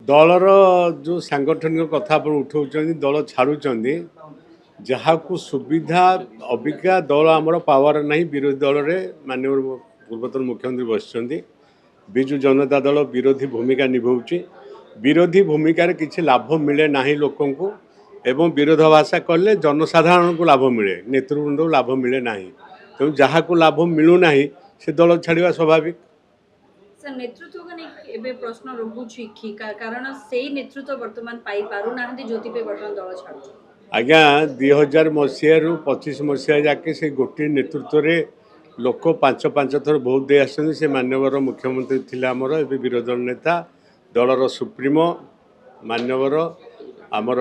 दलर जो सांगठनिक कथा आप उठाऊँ दल छाड़ुंट जहाँ को सुविधा अबिका दल आमर पावर ना विरोधी दल में माननीय पूर्वतन मुख्यमंत्री बस विजु जनता दल विरोधी भूमिका निभाऊँ विरोधी भूमिकार किसी लाभ मिले ना लोक एवं विरोध भाषा कले जनसाधारण को लाभ मिले नेतृवृंद को लाभ मिले ना तेणु जहाँ को लाभ मिलूना से दल छाड़ा स्वाभाविक। सर नेतृत्व को नहीं प्रश्न रोचुची कि कारण से नेतृत्व वर्तमान पाई पारु ना ज्योति पे वर्तमान दल छाड़ू आज्ञा 2000 मसीह रु 25 मसीहा जाके से गोटे नेतृत्व रे लोक पांच पांच थर भोट दे आसछन से मान्यवर मुख्यमंत्री थिले आमर ए विरोधी दल नेता दलर सुप्रीमो मान्यवर आमर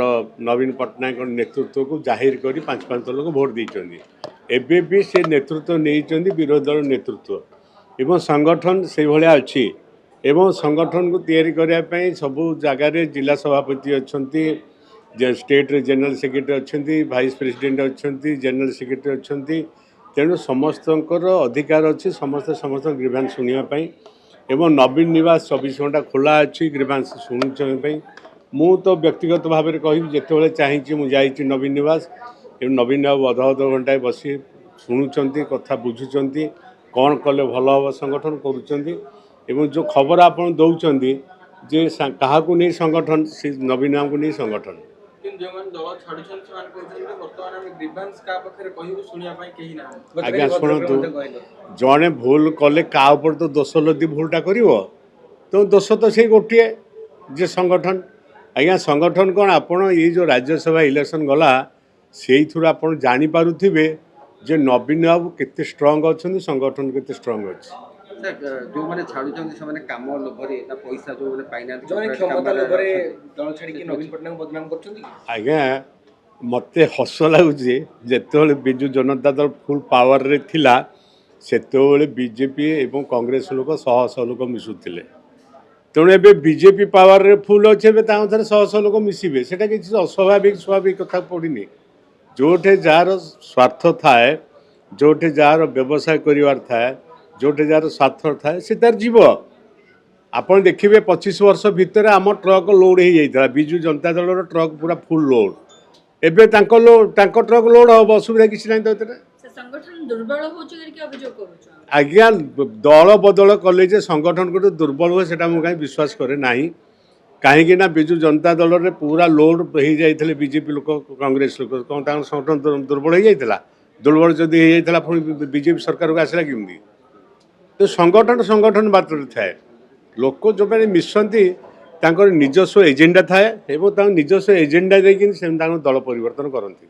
नवीन पट्टनायक नेतृत्व को जाहिर करी पांच पांच लोक भोट देइछन्ती एबे भी से नेतृत्व नहीं विरोधी दल नेतृत्व एवं संगठन से भाया अच्छी एवं संगठन को तैयारी करने सबू जगार जिला सभापति अच्छा स्टेट रे जनरल सेक्रेटरी अच्छा भाइस प्रेसिडेंट अच्छा जनरल सेक्रेटरी अच्छा तेणु समस्त अधिकार अच्छी समस्त समस्त ग्रीवांस शुणापी एवं नवीन निवास 24 घंटा खोला अच्छी ग्रीवांस शुणुपाई मु तो व्यक्तिगत भाव में कह जिते चाहिए मुझे नवीन निवास एवं नवीन निवास अध घंटाए बसी शुणुंट कथा बुझुंट कौन कले भल हम संगठन करुँच जो खबर आप दौरान जे क्या नहीं संगठन से नवीन नाम को नहीं संगठन आज्ञा शुणु जड़े भूल कले क्या तो दोष लदी भूलटा कर तो दोष तो से गोटे जे संगठन आज्ञा संगठन कौन आपड़ ये जो राज्यसभा इलेक्शन गला से आप जापारे जे नवीन बाबू केते स्ट्रांग अच्छा संगठन केते स्ट्रांग अच्छे जो मैंने छाड़ुचंदी से माने काम लोभरे ना पैसा जो मैंने पाइना जो क्षमता लोभरे दल छाड़ी के नवीन पट्टनायक बदनाम करछंती आज्ञा मते हस लागुचे जेतेबेले बिजु जनता दल फुल पावर रे थिला सेतेबेले बीजेपी एवं कांग्रेस लोक शह शह लोक मिसुथिले तेणु ए बीजेपी पावर रे फुल अच्छे थे शह शह लोक मिसबे सेटा किसी अस्वाभाविक स्वाभाविक कथा पड़नी जोठे जार स्वार्थ थाए जोठे जार व्यवसाय करिवार थाए जोठे जार स्वार्थ थाए से तार जीव आपन देखिए 25 वर्ष भितर आम ट्रक लोड हो जाता विजु जनता दल ट्रक पूरा फुल लोड एबे ट्रक लोड हम असुविधा किसी ना तो संगठन दुर्बल होभियोग आज्ञा दल बदल कले जे संगठन को दुर्बल हुए से मुझे विश्वास करे ना कहीं विजु जनता दल रे पूरा लोड हो जाते बीजेपी लोक कांग्रेस लोक कौन संगठन दुर्बल हो जाता दुर्बल जदि हो पुणी बीजेपी सरकार को आसला केमती तो संगठन संगठन मात्र थाए लोक जो मैंने मिसती निजस्व एजेंडा थाए एवं निजस्व एजेंडा देकिन दल परिवर्तन करती।